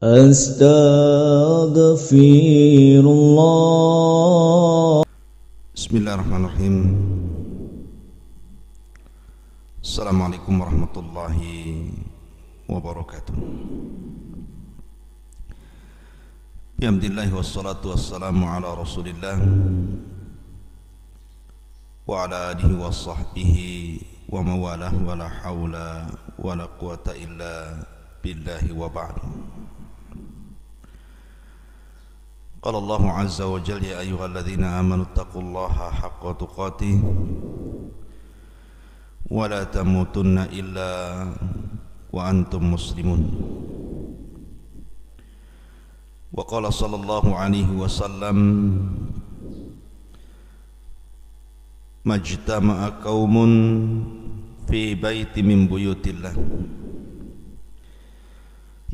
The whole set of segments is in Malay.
Astaghfirullah. Bismillahirrahmanirrahim. Assalamualaikum warahmatullahi wabarakatuh. Bihamdillahi wassalatu wassalamu ala rasulillah wa ala alihi wa sahbihi wa mawalah wa la hawla wa la quwata illa billahi wa ba'du. Qala Allahu azza wa jalla ya ayyuhalladzina amanu taqullaha haqqa tuqatih wa la tamutunna illa wa antum muslimun. Wa qala sallallahu alaihi wasallam majtama'a qaumun fi baiti min buyutillah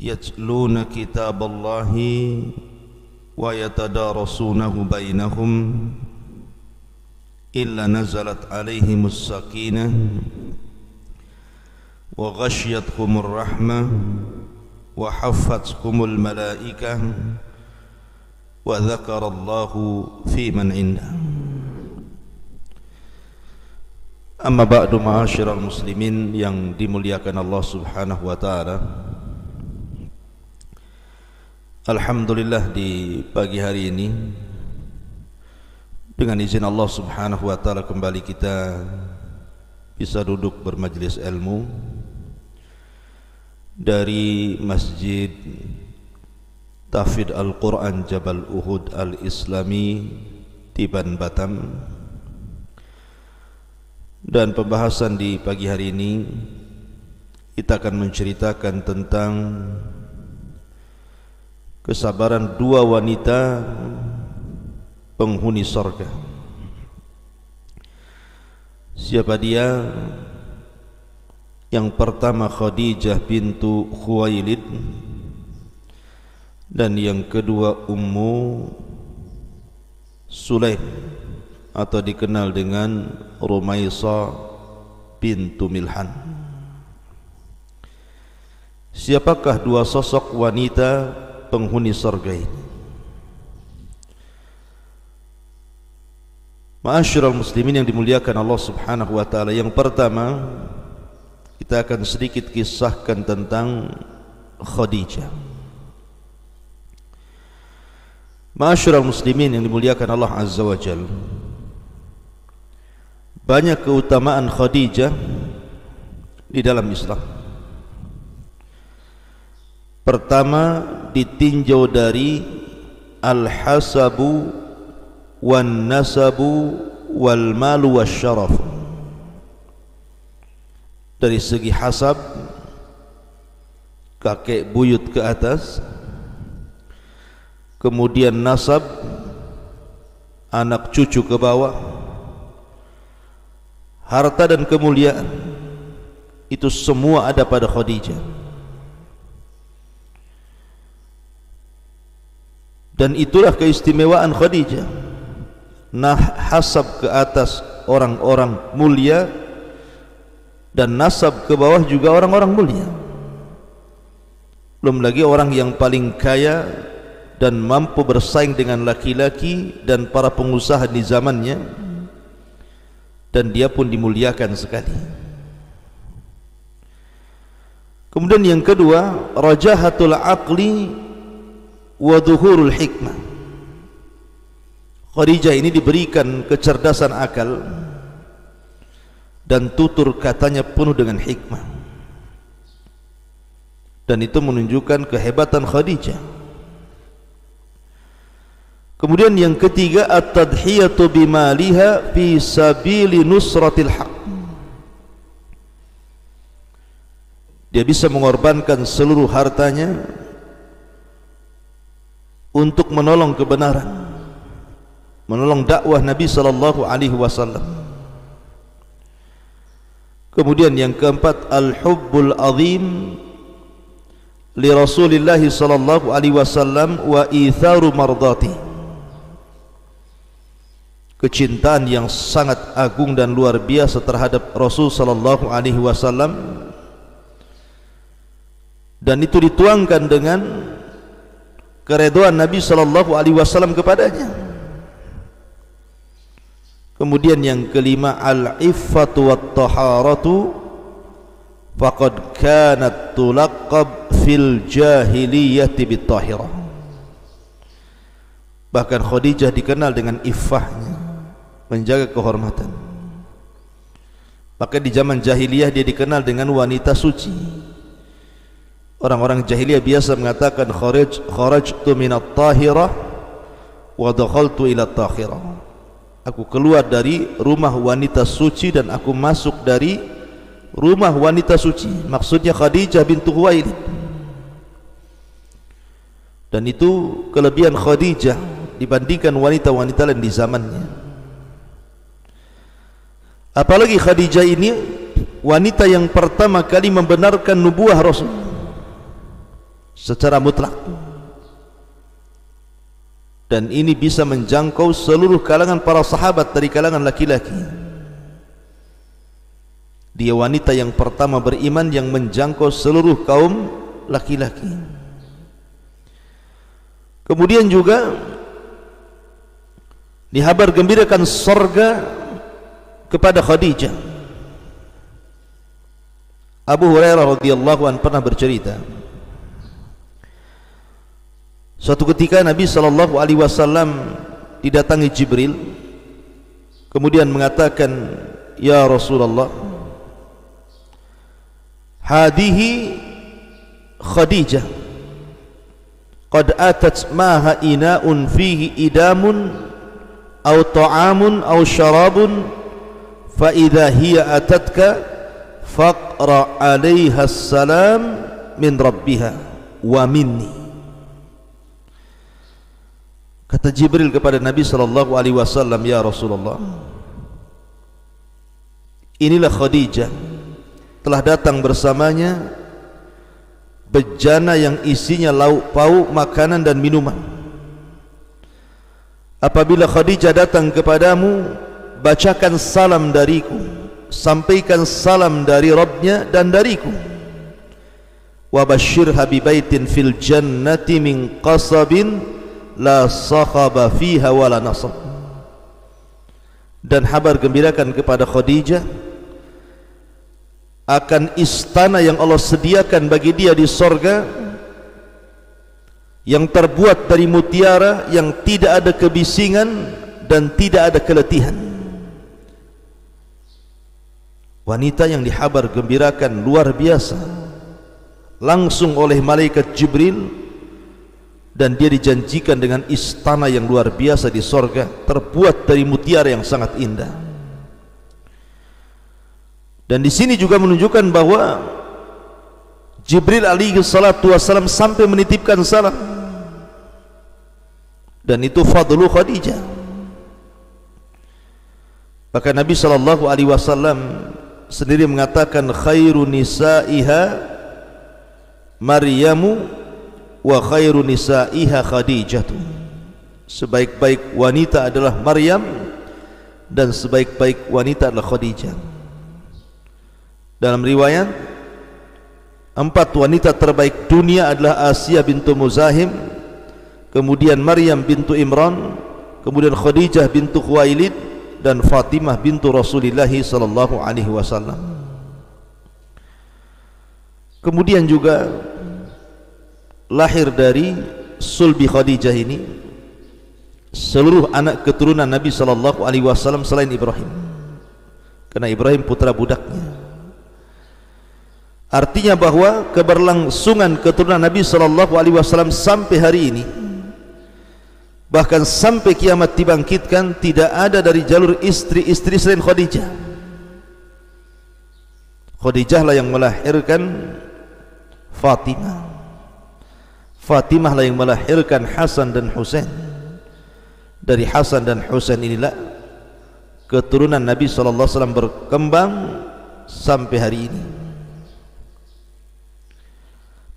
yatluna kitaballahi wa yatadarasunahu bainahum illa nazalat alaihimus sakinah wa ghashiyatuhumur rahmah wa haffathumul malaikah wa dzakarallahu fi man indah. Amma ba'du, ma'asyiral muslimin yang dimuliakan Allah Subhanahu wa taala. Alhamdulillah, di pagi hari ini dengan izin Allah Subhanahu wa taala kembali kita bisa duduk bermajlis ilmu dari Masjid Tahfidz Al-Quran Jabal Uhud Al-Islami Tiban Batam. Dan pembahasan di pagi hari ini kita akan menceritakan tentang kesabaran dua wanita penghuni surga. Siapa dia? Yang pertama Khadijah bintu Khuwailid, dan yang kedua Ummu Sulaim atau dikenal dengan Rumaisah bintu Milhan. Siapakah dua sosok wanita penghuni surga ini? Ma'asyiral muslimin yang dimuliakan Allah Subhanahu wa taala, yang pertama kita akan sedikit kisahkan tentang Khadijah. Ma'asyiral muslimin yang dimuliakan Allah Azza wa Jalla, banyak keutamaan Khadijah di dalam Islam. Pertama, ditinjau dari al-hasabu wan nasabu wal malu wasyaraf. Dari segi hasab, kakek buyut ke atas, kemudian nasab, anak cucu ke bawah, harta dan kemuliaan, itu semua ada pada Khadijah. Dan itulah keistimewaan Khadijah. Nah, hasab ke atas orang-orang mulia, dan nasab ke bawah juga orang-orang mulia. Belum lagi orang yang paling kaya dan mampu bersaing dengan laki-laki dan para pengusaha di zamannya, dan dia pun dimuliakan sekali. Kemudian yang kedua, rajahatul aqli wa dhuhurul hikmah. Khadijah ini diberikan kecerdasan akal dan tutur katanya penuh dengan hikmah, dan itu menunjukkan kehebatan Khadijah. Kemudian yang ketiga, at-tadhiyatu bimaliha fi sabili nusratil haq. Dia bisa mengorbankan seluruh hartanya untuk menolong kebenaran, menolong dakwah Nabi sallallahu alaihi wasallam. Kemudian yang keempat, al-hubbul azim li Rasulillah sallallahu alaihi wasallam wa itharu mardati. Kecintaan yang sangat agung dan luar biasa terhadap Rasul sallallahu alaihi wasallam, dan itu dituangkan dengan keridhaan Nabi sallallahu alaihi wasallam kepadanya. Kemudian yang kelima, al-iffatu wat-taharatu faqad kanat tulaqab fil jahiliyati bit-tahirah. Bahkan Khadijah dikenal dengan iffahnya, menjaga kehormatan. Maka di zaman jahiliyah dia dikenal dengan wanita suci. Orang-orang jahiliyah biasa mengatakan kharajtu minat tahirah wa dakhaltu ila tahirah. Aku keluar dari rumah wanita suci dan aku masuk dari rumah wanita suci. Maksudnya Khadijah bintu Khuwailid. Dan itu kelebihan Khadijah dibandingkan wanita-wanita lain di zamannya. Apalagi Khadijah ini wanita yang pertama kali membenarkan nubuah Rasul secara mutlak. Dan ini bisa menjangkau seluruh kalangan para sahabat dari kalangan laki-laki. Dia wanita yang pertama beriman yang menjangkau seluruh kaum laki-laki. Kemudian juga dihabar gembirakan surga kepada Khadijah. Abu Hurairah radhiyallahu anhu pernah bercerita, suatu ketika Nabi sallallahu alaihi wasallam didatangi Jibril, kemudian mengatakan, "Ya Rasulullah, hadihi Khadijah qad atat maha ina'un fihi idamun aw ta'amun aw syarabun fa idza hiya atatka faqra 'alaiha assalam min rabbiha wa minni." Kata Jibril kepada Nabi sallallahu alaihi wasallam, "Ya Rasulullah, inilah Khadijah, telah datang bersamanya bejana yang isinya lauk pauk, makanan dan minuman. Apabila Khadijah datang kepadamu, bacakan salam dariku, sampaikan salam dari Rabbnya dan dariku. Wa basyirha bi baitin fil jannati min qasabin la sakhaba fiha wala nasab." Dan kabar gembirakan kepada Khadijah akan istana yang Allah sediakan bagi dia di sorga, yang terbuat dari mutiara, yang tidak ada kebisingan dan tidak ada keletihan. Wanita yang dihabar gembirakan luar biasa langsung oleh malaikat Jibril, dan dia dijanjikan dengan istana yang luar biasa di sorga, terbuat dari mutiara yang sangat indah. Dan di sini juga menunjukkan bahwa Jibril alaihi salatu wasallam sampai menitipkan salam, dan itu fadlu Khadijah. Maka Nabi sallallahu alaihi wasallam sendiri mengatakan, khairu nisaiha Maryamu wa khairu nisaiha Khadijatu. Sebaik-baik wanita adalah Maryam dan sebaik-baik wanita adalah Khadijah. Dalam riwayat, 4 wanita terbaik dunia adalah Asia bintu Muzahim, kemudian Maryam bintu Imran, kemudian Khadijah bintu Khuwailid, dan Fatimah bintu Rasulullah sallallahu alaihi wasallam. Kemudian juga lahir dari sulbi Khadijah ini seluruh anak keturunan Nabi sallallahu alaihi wasallam selain Ibrahim, karena Ibrahim putra budaknya. Artinya bahwa keberlangsungan keturunan Nabi sallallahu alaihi wasallam sampai hari ini, bahkan sampai kiamat dibangkitkan, tidak ada dari jalur istri-istri selain Khadijah. Khadijah lah yang melahirkan Fatimah. Fatimah lah yang melahirkan Hasan dan Husain. Dari Hasan dan Husain inilah keturunan Nabi SAW berkembang sampai hari ini.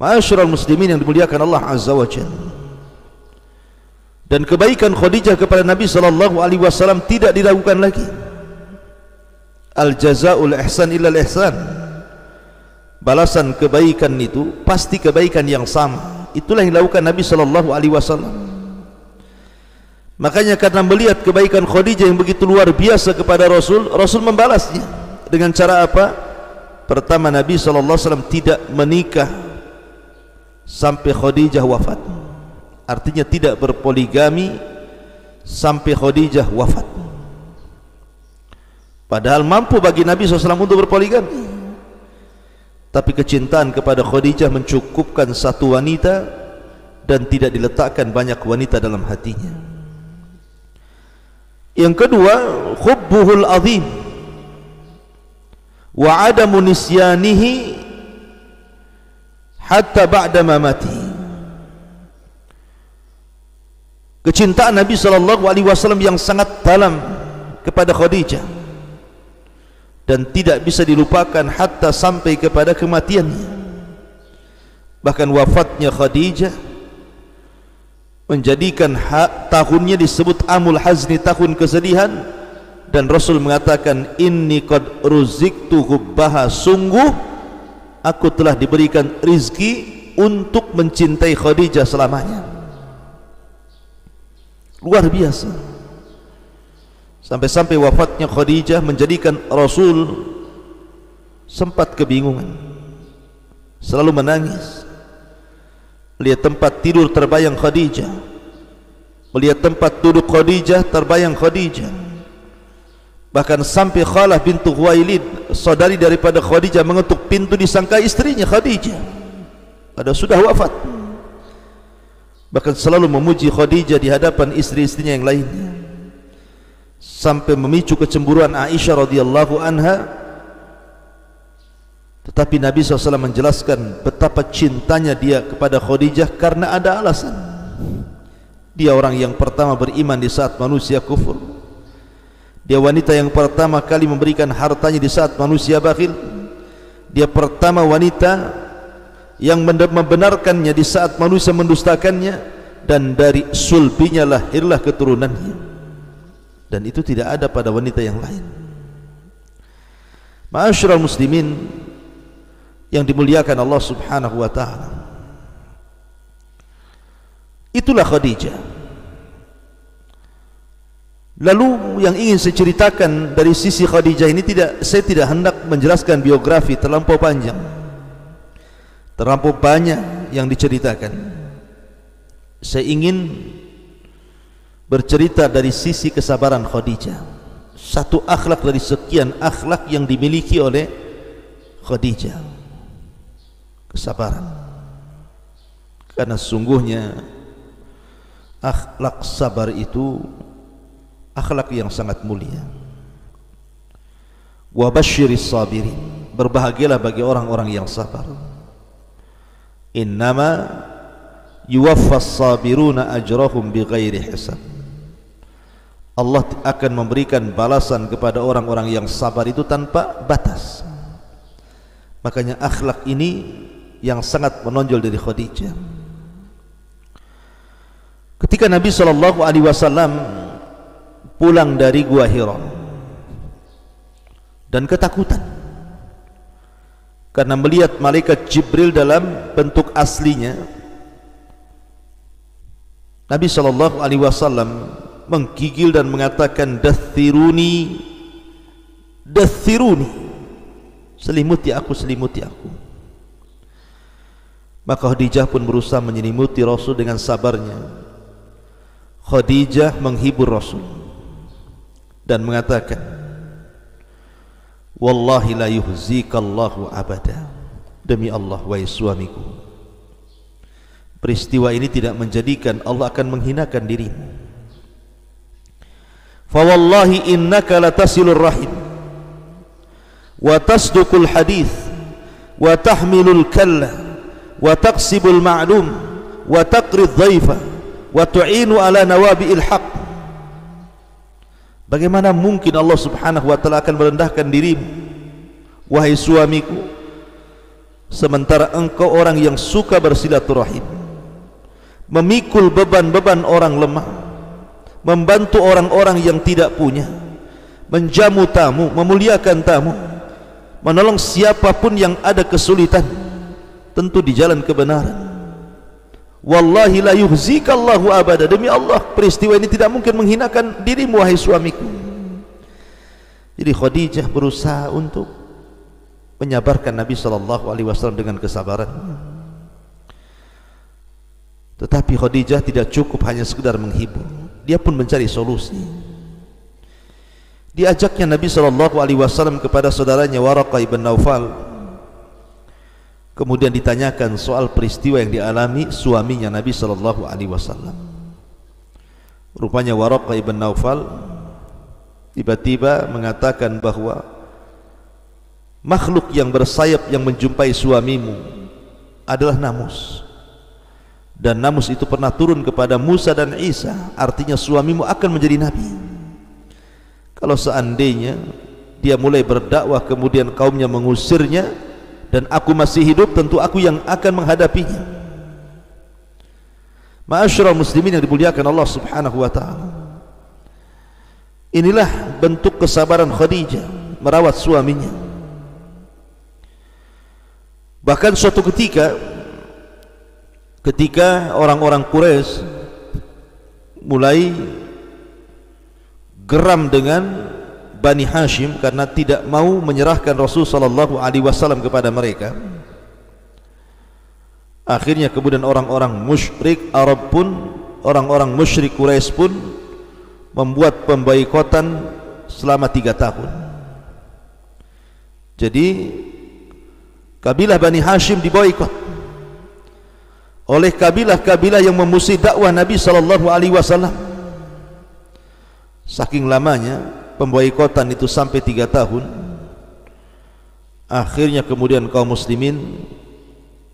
Ma'asyiral muslimin yang dimuliakan Allah Azza wa Jalla. Dan kebaikan Khadijah kepada Nabi SAW tidak diragukan lagi. Al jazaa'ul ihsan illa al ihsan. Balasan kebaikan itu pasti kebaikan yang sama, Itulah yang dilakukan Nabi sallallahu alaihi wasallam. Makanya karena melihat kebaikan Khadijah yang begitu luar biasa kepada Rasul, Rasul membalasnya dengan cara apa? Pertama, Nabi sallallahu alaihi wasallam tidak menikah sampai Khadijah wafat. Artinya tidak berpoligami sampai Khadijah wafat. Padahal mampu bagi Nabi SAW untuk berpoligami, tapi kecintaan kepada Khadijah mencukupkan satu wanita dan tidak diletakkan banyak wanita dalam hatinya. Yang kedua, hubbuhul azim wa adamu nisyanihi hatta ba'da mamati. Kecintaan Nabi SAW yang sangat dalam kepada Khadijah dan tidak bisa dilupakan hatta sampai kepada kematiannya. Bahkan wafatnya Khadijah menjadikan tahunnya disebut Amul Hazni, tahun kesedihan, dan Rasul mengatakan inni qad ruziktu hubbaha, sungguh aku telah diberikan rizki untuk mencintai Khadijah selamanya. Luar biasa. Sampai-sampai wafatnya Khadijah menjadikan Rasul sempat kebingungan, selalu menangis melihat tempat tidur terbayang Khadijah, melihat tempat duduk Khadijah terbayang Khadijah. Bahkan sampai Khalah bintu Khuwailid, saudari daripada Khadijah, mengetuk pintu disangka istrinya Khadijah, padahal sudah wafat. Bahkan selalu memuji Khadijah di hadapan istri-istrinya yang lainnya, sampai memicu kecemburuan Aisyah radhiyallahu anha. Tetapi Nabi SAW menjelaskan betapa cintanya dia kepada Khadijah karena ada alasan. Dia orang yang pertama beriman di saat manusia kufur. Dia wanita yang pertama kali memberikan hartanya di saat manusia bakhil. Dia pertama wanita yang membenarkannya di saat manusia mendustakannya, dan dari sulbinya lahirlah keturunannya. Dan itu tidak ada pada wanita yang lain. Ma'asyiral muslimin yang dimuliakan Allah Subhanahu wa taala, itulah Khadijah. Lalu yang ingin saya ceritakan dari sisi Khadijah ini, saya tidak hendak menjelaskan biografi terlampau panjang, terlampau banyak yang diceritakan. Saya ingin bercerita dari sisi kesabaran Khadijah, satu akhlak dari sekian akhlak yang dimiliki oleh Khadijah, kesabaran. Karena sungguhnya akhlak sabar itu akhlak yang sangat mulia. Wa basyiris sabirin, berbahagialah bagi orang-orang yang sabar. Innama yuwaffas sabiruna ajrahum bighairi hisab. Allah akan memberikan balasan kepada orang-orang yang sabar itu tanpa batas. Makanya akhlak ini yang sangat menonjol dari Khadijah. Ketika Nabi SAW pulang dari Gua Hira dan ketakutan karena melihat malaikat Jibril dalam bentuk aslinya, Nabi SAW menggigil dan mengatakan, dathiruni, dathiruni, selimuti aku, selimuti aku. Maka Khadijah pun berusaha menyelimuti Rasul dengan sabarnya. Khadijah menghibur Rasul dan mengatakan, wallahi la yuhzikallahu abada, demi Allah wahai suamiku, peristiwa ini tidak menjadikan Allah akan menghinakan dirimu. Fa wallahi innaka latasilur rahim wa tasduqul hadith wa tahmilul kalla wa taqsibul ma'lum wa taqrid dhaifa wa tu'inu ala nawabi'il haq. Bagaimana mungkin Allah Subhanahu wa taala akan merendahkan dirimu wahai suamiku, sementara engkau orang yang suka bersilaturahim, memikul beban-beban orang lemah, membantu orang-orang yang tidak punya, menjamu tamu, memuliakan tamu, menolong siapapun yang ada kesulitan, tentu di jalan kebenaran. Wallahi la yuhzikallahu abada, demi Allah peristiwa ini tidak mungkin menghinakan dirimu wahai suamiku. Jadi Khadijah berusaha untuk menyabarkan Nabi SAW dengan kesabaran. Tetapi Khadijah tidak cukup hanya sekedar menghibur, dia pun mencari solusi. Diajaknya Nabi SAW kepada saudaranya Waraqah ibn Naufal. Kemudian ditanyakan soal peristiwa yang dialami suaminya Nabi SAW. Rupanya Waraqah ibn Naufal tiba-tiba mengatakan bahwa makhluk yang bersayap yang menjumpai suamimu adalah namus, dan namus itu pernah turun kepada Musa dan Isa, artinya suamimu akan menjadi nabi. Kalau seandainya dia mulai berdakwah kemudian kaumnya mengusirnya dan aku masih hidup, tentu aku yang akan menghadapinya. Ma'asyiral muslimin yang dimuliakan Allah Subhanahu wa taala, inilah bentuk kesabaran Khadijah merawat suaminya. Bahkan suatu ketika orang-orang Quraisy mulai geram dengan Bani Hashim karena tidak mau menyerahkan Rasul sallallahu alaihi wasallam kepada mereka, akhirnya kemudian orang-orang musyrik Arab pun, orang-orang musyrik Quraisy pun membuat pemboikotan selama 3 tahun. Jadi kabilah Bani Hashim diboikot oleh kabilah-kabilah yang memusuhi dakwah Nabi sallallahu alaihi wasallam. Saking lamanya pemboikotan itu sampai 3 tahun. Akhirnya kemudian kaum muslimin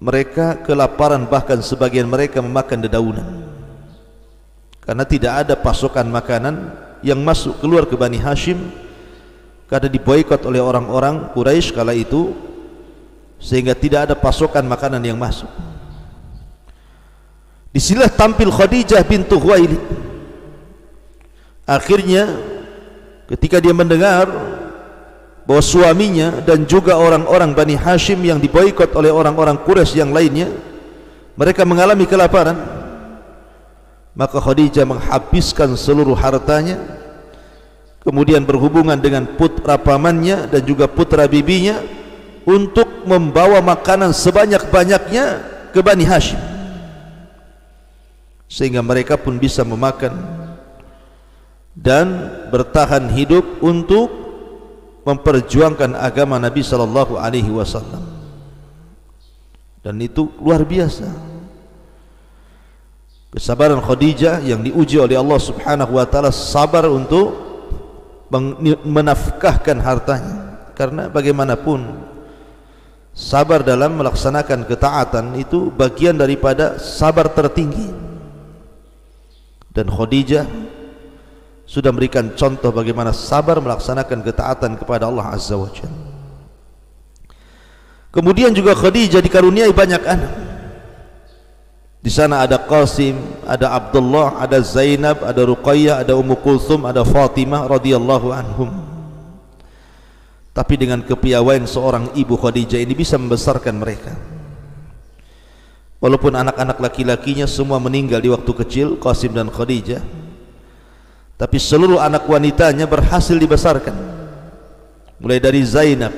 mereka kelaparan, bahkan sebagian mereka memakan dedaunan karena tidak ada pasokan makanan yang masuk keluar ke Bani Hashim karena diboikot oleh orang-orang Quraisy kala itu, sehingga tidak ada pasokan makanan yang masuk. Disinilah tampil Khadijah bintu Khuwailid. Akhirnya ketika dia mendengar bahwa suaminya dan juga orang-orang Bani Hashim yang diboikot oleh orang-orang Quraisy yang lainnya mereka mengalami kelaparan, maka Khadijah menghabiskan seluruh hartanya, kemudian berhubungan dengan putra pamannya dan juga putra bibinya untuk membawa makanan sebanyak-banyaknya ke Bani Hashim, sehingga mereka pun bisa memakan dan bertahan hidup untuk memperjuangkan agama Nabi sallallahu alaihi wasallam. Dan itu luar biasa kesabaran Khadijah yang diuji oleh Allah Subhanahu wa taala, sabar untuk menafkahkan hartanya, karena bagaimanapun sabar dalam melaksanakan ketaatan itu bagian daripada sabar tertinggi. Dan Khadijah sudah memberikan contoh bagaimana sabar melaksanakan ketaatan kepada Allah Azza wa Jalla. Kemudian juga Khadijah dikaruniai banyak anak. Di sana ada Qasim, ada Abdullah, ada Zainab, ada Ruqayyah, ada Ummu Kulthum, ada Fatimah radhiyallahu anhum. Tapi dengan kepiawaian seorang ibu, Khadijah ini bisa membesarkan mereka. Walaupun anak-anak laki-lakinya semua meninggal di waktu kecil, Qasim dan Khadijah, tapi seluruh anak wanitanya berhasil dibesarkan. Mulai dari Zainab,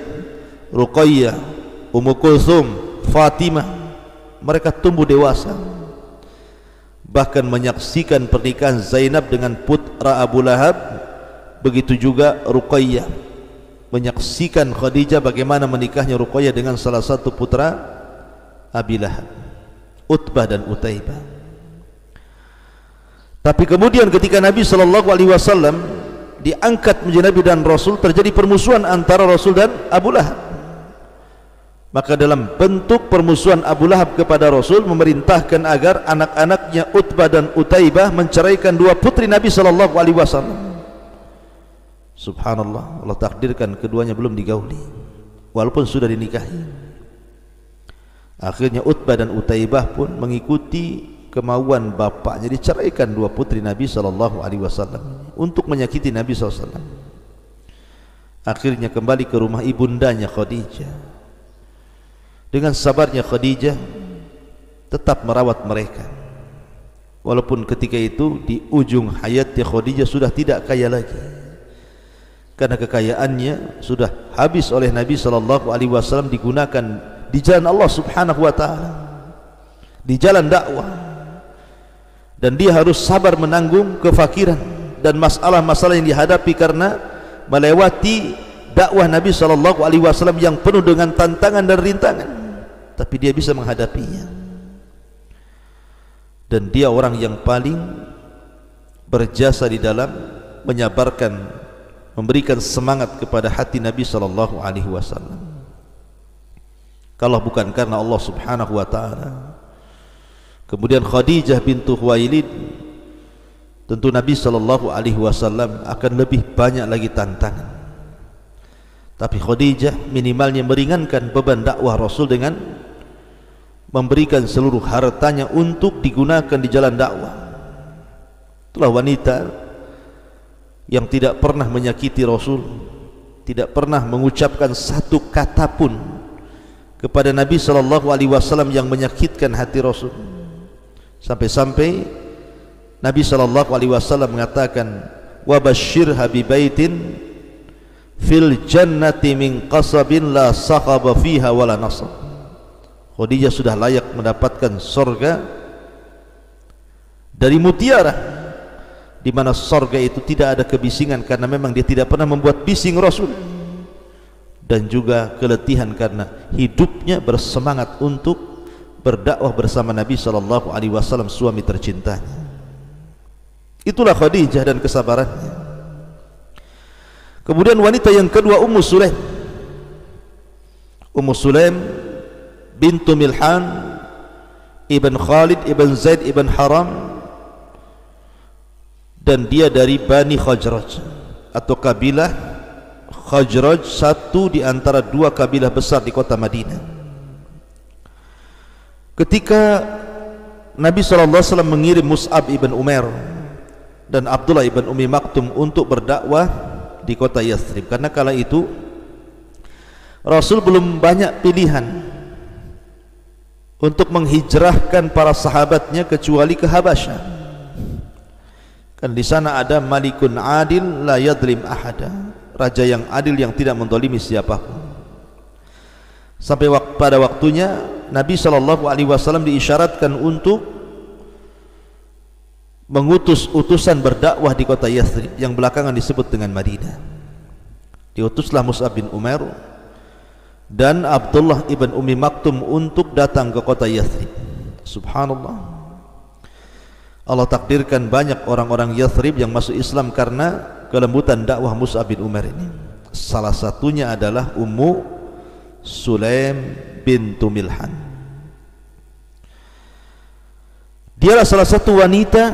Ruqayyah, Ummu Kulthum, Fatimah, mereka tumbuh dewasa. Bahkan menyaksikan pernikahan Zainab dengan putra Abu Lahab, begitu juga Ruqayyah menyaksikan Khadijah bagaimana menikahnya Ruqayyah dengan salah satu putra Abi Lahab, Utbah dan Utaibah. Tapi kemudian ketika Nabi SAW diangkat menjadi Nabi dan Rasul, terjadi permusuhan antara Rasul dan Abu Lahab. Maka dalam bentuk permusuhan Abu Lahab kepada Rasul, memerintahkan agar anak-anaknya Utbah dan Utaibah menceraikan 2 putri Nabi SAW. Subhanallah, Allah takdirkan keduanya belum digauli walaupun sudah dinikahi. Akhirnya Utbah dan Utaibah pun mengikuti kemauan bapaknya, diceraikan 2 putri Nabi SAW untuk menyakiti Nabi SAW. Akhirnya kembali ke rumah ibundanya Khadijah. Dengan sabarnya Khadijah tetap merawat mereka. walaupun ketika itu di ujung hayatnya Khadijah sudah tidak kaya lagi, karena kekayaannya sudah habis oleh Nabi SAW digunakan di jalan Allah Subhanahu wa ta'ala, di jalan dakwah, dan dia harus sabar menanggung kefakiran dan masalah-masalah yang dihadapi karena melewati dakwah Nabi SAW yang penuh dengan tantangan dan rintangan, tapi dia bisa menghadapinya. Dan dia orang yang paling berjasa di dalam menyabarkan, memberikan semangat kepada hati Nabi SAW. Kalau bukan karena Allah Subhanahu wa ta'ala, kemudian Khadijah bintu Khuwailid, tentu Nabi SAW akan lebih banyak lagi tantangan. Tapi Khadijah minimalnya meringankan beban dakwah Rasul dengan memberikan seluruh hartanya untuk digunakan di jalan dakwah. Itulah wanita yang tidak pernah menyakiti Rasul, tidak pernah mengucapkan satu kata pun kepada Nabi SAW yang menyakitkan hati Rasul. Sampai-sampai Nabi SAW mengatakan, wa basyirha bi baitin fil jannati min qasabin la sakhaba fiha wala nasab. Khadijah sudah layak mendapatkan surga dari mutiara, di mana surga itu tidak ada kebisingan, karena memang dia tidak pernah membuat bising Rasul, dan juga keletihan karena hidupnya bersemangat untuk berdakwah bersama Nabi SAW, suami tercintanya. Itulah Khadijah dan kesabarannya. Kemudian wanita yang kedua, Ummu Sulaim. Ummu Sulaim bintu Milhan ibn Khalid ibn Zaid ibn Haram, dan dia dari Bani Khajraj atau kabilah Khajraj, satu di antara dua kabilah besar di kota Madinah. Ketika Nabi SAW mengirim Mus'ab ibn Umair dan Abdullah ibn Ummi Maktum untuk berdakwah di kota Yathrib, karena kala itu Rasul belum banyak pilihan untuk menghijrahkan para sahabatnya kecuali ke Habasyah. Kan di sana ada Malikun Adil la yadlim ahada, raja yang adil yang tidak mendolimi siapapun. Sampai pada waktunya Nabi SAW diisyaratkan untuk mengutus utusan berdakwah di kota Yathrib yang belakangan disebut dengan Madinah. Diutuslah Mus'ab bin Umair dan Abdullah ibn Ummi Maktum untuk datang ke kota Yathrib. Subhanallah, Allah takdirkan banyak orang-orang Yathrib yang masuk Islam karena kelembutan dakwah Mus'ab bin Umair ini. Salah satunya adalah Ummu Sulaim bintu Milhan. Dialah salah satu wanita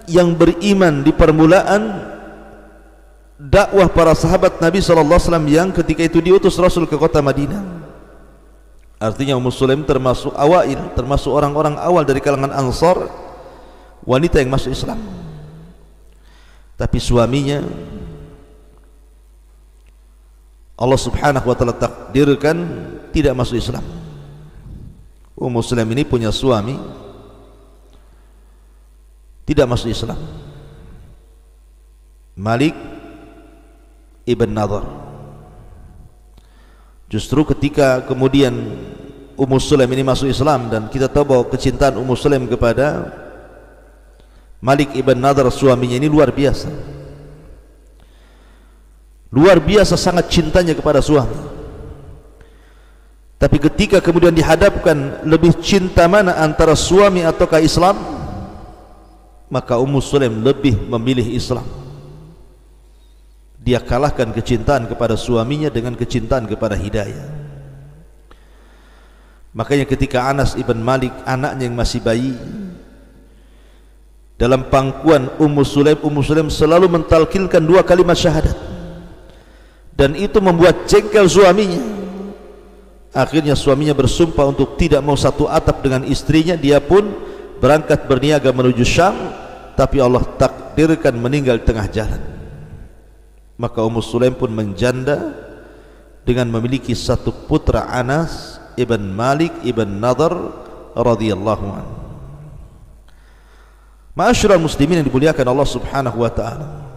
yang beriman di permulaan dakwah para sahabat Nabi SAW yang ketika itu diutus Rasul ke kota Madinah. Artinya Ummu Sulaim termasuk awail, termasuk orang-orang awal dari kalangan Ansar, wanita yang masuk Islam. Tapi suaminya Allah Subhanahu wa ta'ala takdirkan tidak masuk Islam. Ummu Sulaim ini punya suami tidak masuk Islam, Malik ibn Nadhr. Justru ketika kemudian Ummu Sulaim ini masuk Islam, dan kita tahu bahwa kecintaan Ummu Sulaim kepada Malik ibn Nadhr suaminya ini luar biasa, luar biasa sangat cintanya kepada suami. Tapi ketika kemudian dihadapkan lebih cinta mana antara suami ataukah Islam, maka Ummu Sulaim lebih memilih Islam. Dia kalahkan kecintaan kepada suaminya dengan kecintaan kepada hidayah. Makanya ketika Anas ibn Malik, anaknya yang masih bayi, dalam pangkuan Ummu Sulaim selalu mentalkilkan 2 kalimat syahadat, dan itu membuat jengkel suaminya. Akhirnya suaminya bersumpah untuk tidak mau satu atap dengan istrinya. Dia pun berangkat berniaga menuju Syam, tapi Allah takdirkan meninggal tengah jalan. Maka Ummu Sulaim pun menjanda dengan memiliki satu putra, Anas ibn Malik ibn Nadhr radhiyallahu anhu. Ma'asyiral muslimin yang dimuliakan Allah Subhanahu wa taala,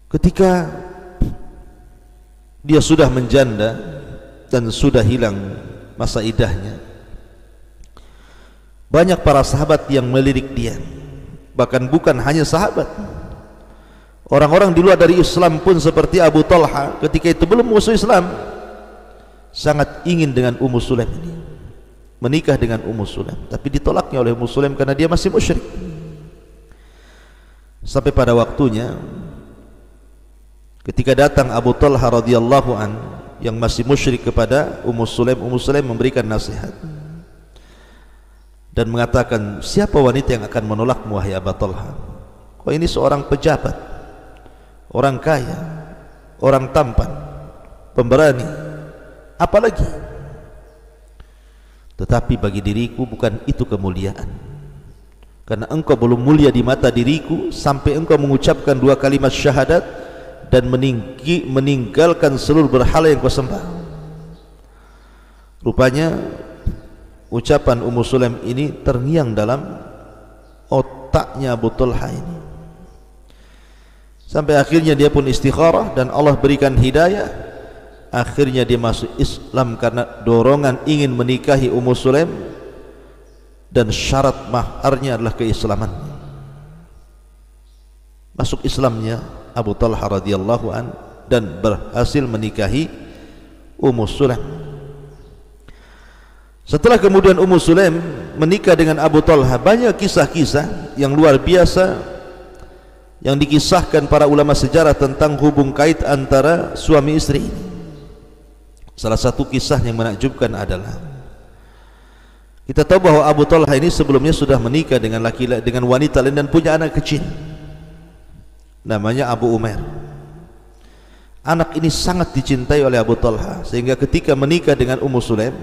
ketika dia sudah menjanda dan sudah hilang masa idahnya, banyak para sahabat yang melirik dia. Bahkan bukan hanya sahabat, orang-orang di luar dari Islam pun seperti Abu Talha ketika itu belum masuk Islam, sangat ingin dengan Ummu Sulaim ini, menikah dengan Ummu Sulaim, tapi ditolaknya oleh Ummu Sulaim karena dia masih musyrik. Sampai pada waktunya ketika datang Abu Talha radhiyallahu an yang masih musyrik kepada Ummu Sulaim memberikan nasihat dan mengatakan, siapa wanita yang akan menolakmu wahai Abu Talha? Kau ini seorang pejabat, orang kaya, orang tampan, pemberani, apalagi. Tetapi bagi diriku bukan itu kemuliaan, karena engkau belum mulia di mata diriku sampai engkau mengucapkan 2 kalimat syahadat dan meninggalkan seluruh berhala yang kau sembah. Rupanya ucapan Ummu Sulaim ini terngiang dalam otaknya Abu Talha ini, sampai akhirnya dia pun istikharah dan Allah berikan hidayah. Akhirnya dia masuk Islam karena dorongan ingin menikahi Ummu Sulaim, dan syarat maharnya adalah keislaman. Masuk Islamnya Abu Talha radhiyallahu an dan berhasil menikahi Ummu Sulaim. Setelah kemudian Ummu Sulaim menikah dengan Abu Talha, banyak kisah-kisah yang luar biasa yang dikisahkan para ulama sejarah tentang hubung kait antara suami istri. Salah satu kisah yang menakjubkan adalah, kita tahu bahwa Abu Talha ini sebelumnya sudah menikah dengan wanita lain dan punya anak kecil namanya Abu Umair. Anak ini sangat dicintai oleh Abu Talha sehingga ketika menikah dengan Ummu Sulaim,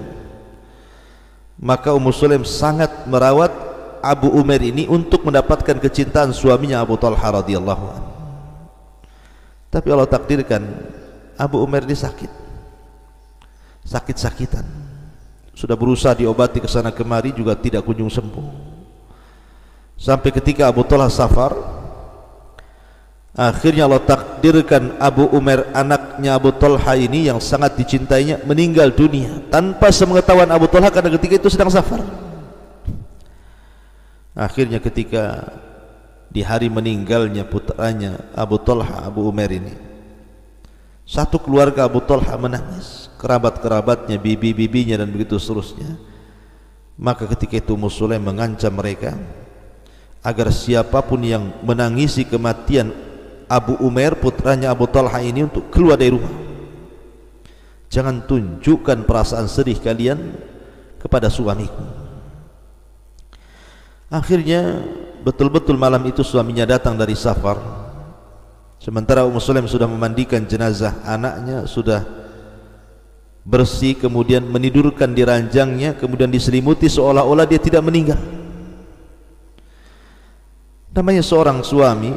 maka Ummu Sulaim sangat merawat Abu Umair ini untuk mendapatkan kecintaan suaminya Abu Talha radhiyallahu anhu. Tapi Allah takdirkan Abu Umair ini sakit-sakitan, sudah berusaha diobati ke sana kemari juga tidak kunjung sembuh. Sampai ketika Abu Talha safar, akhirnya Allah takdirkan Abu Umair, anaknya Abu Talha ini yang sangat dicintainya, meninggal dunia tanpa sepengetahuan Abu Talha karena ketika itu sedang safar. Akhirnya ketika di hari meninggalnya putranya Abu Talha, Abu Umair ini, satu keluarga Abu Talha menangis, kerabat-kerabatnya, bibi-bibinya dan begitu seterusnya. Maka ketika itu Ummu Sulaim mengancam mereka agar siapapun yang menangisi kematian Abu Umair putranya Abu Talha ini untuk keluar dari rumah. Jangan tunjukkan perasaan sedih kalian kepada suamiku. Akhirnya betul-betul malam itu suaminya datang dari safar, sementara Ummu Sulaim sudah memandikan jenazah anaknya, sudah bersih, kemudian menidurkan di ranjangnya, kemudian diselimuti seolah-olah dia tidak meninggal. Namanya seorang suami,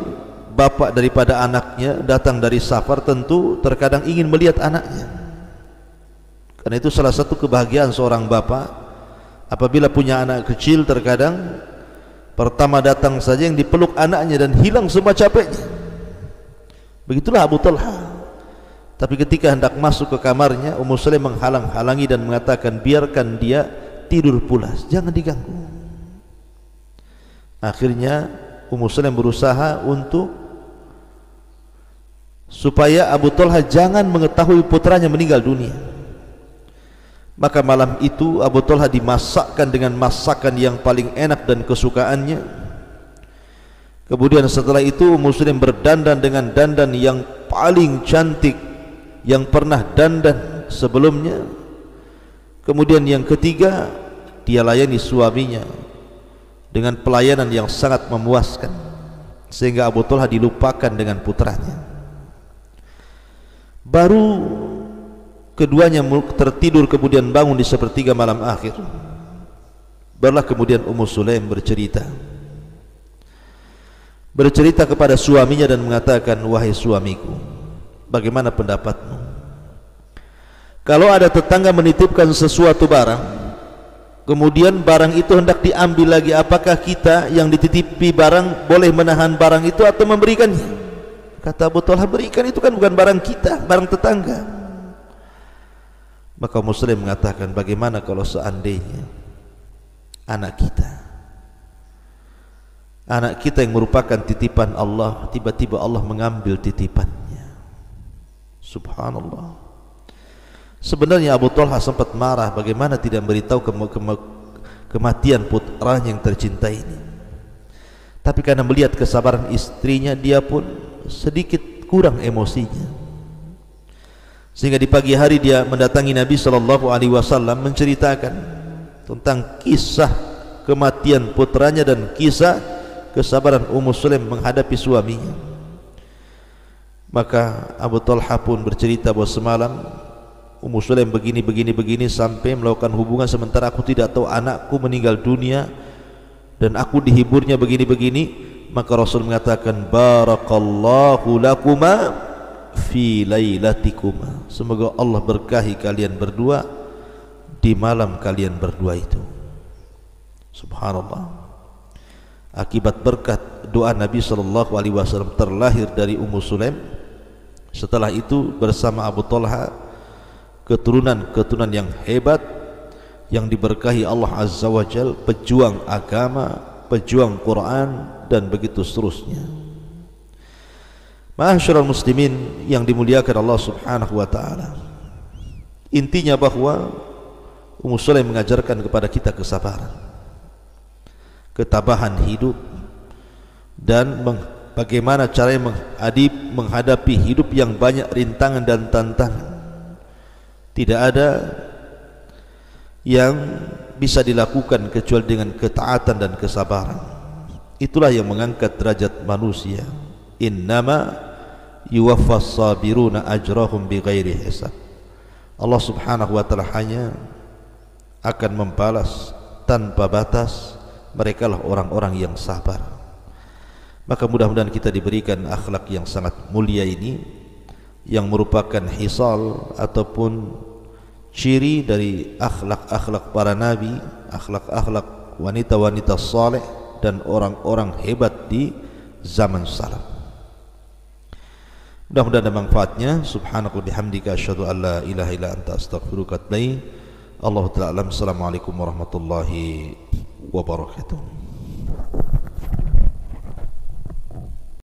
bapak daripada anaknya datang dari safar, tentu terkadang ingin melihat anaknya, karena itu salah satu kebahagiaan seorang bapak apabila punya anak kecil. Terkadang pertama datang saja yang dipeluk anaknya dan hilang semua capeknya. Begitulah Abu Talha. Tapi ketika hendak masuk ke kamarnya, Ummu Sulaim menghalang-halangi dan mengatakan, biarkan dia tidur pulas, jangan diganggu. Akhirnya Ummu Sulaim berusaha supaya Abu Talha jangan mengetahui putranya meninggal dunia. Maka malam itu Abu Talha dimasakkan dengan masakan yang paling enak dan kesukaannya. Kemudian setelah itu Ummu Sulaim berdandan dengan dandan yang paling cantik yang pernah dandan sebelumnya. Kemudian yang ketiga, dia layani suaminya dengan pelayanan yang sangat memuaskan sehingga Abu Talha dilupakan dengan putranya. Baru keduanya tertidur kemudian bangun di sepertiga malam akhir. Barulah kemudian Ummu Sulaim bercerita kepada suaminya dan mengatakan, wahai suamiku, bagaimana pendapatmu? Kalau ada tetangga menitipkan sesuatu barang, kemudian barang itu hendak diambil lagi, apakah kita yang dititipi barang boleh menahan barang itu atau memberikannya? Kata Abu Talha, berikan, itu kan bukan barang kita, barang tetangga. Maka Muslim mengatakan, bagaimana kalau seandainya anak kita yang merupakan titipan Allah, tiba-tiba Allah mengambil titipannya. Subhanallah. Sebenarnya Abu Talha sempat marah, bagaimana tidak memberitahu kematian putranya yang tercinta ini. Tapi karena melihat kesabaran istrinya, dia pun sedikit kurang emosinya, sehingga di pagi hari dia mendatangi Nabi SAW menceritakan tentang kisah kematian putranya dan kisah kesabaran Ummu Sulaim menghadapi suaminya. Maka Abu Talha pun bercerita bahwa semalam Ummu Sulaim begini sampai melakukan hubungan sementara aku tidak tahu anakku meninggal dunia dan aku dihiburnya begini. Maka Rasul mengatakan, barakallahu lakuma fi lailatikuma, semoga Allah berkahi kalian berdua di malam kalian berdua itu. Subhanallah. Akibat berkat doa Nabi SAW terlahir dari Ummu Sulaim. Setelah itu bersama Abu Talha keturunan yang hebat, yang diberkahi Allah Azza wa Jal, pejuang agama, pejuang Quran, dan begitu seterusnya. Ma'asyiral muslimin yang dimuliakan Allah Subhanahu wa taala, intinya bahwa Ummu Sulaim mengajarkan kepada kita kesabaran, ketabahan hidup, dan bagaimana caranya menghadapi hidup yang banyak rintangan dan tantangan. Tidak ada yang bisa dilakukan kecuali dengan ketaatan dan kesabaran. Itulah yang mengangkat derajat manusia. Innama yuwaffas sabiruna ajrahum bighairi hisab. Allah Subhanahu wa taala hanya akan membalas tanpa batas merekalah orang-orang yang sabar. Maka mudah-mudahan kita diberikan akhlak yang sangat mulia ini, yang merupakan hisal ataupun ciri dari akhlak-akhlak para nabi, akhlak-akhlak wanita-wanita saleh dan orang-orang hebat di zaman salaf. Mudah-mudahan ada manfaatnya. Subhanaka bihamdika asyhadu an la ilaha illa anta astaghfiruka wa atubu ilaik. Allahu ta'ala alam. Assalamualaikum warahmatullahi wabarakatuh.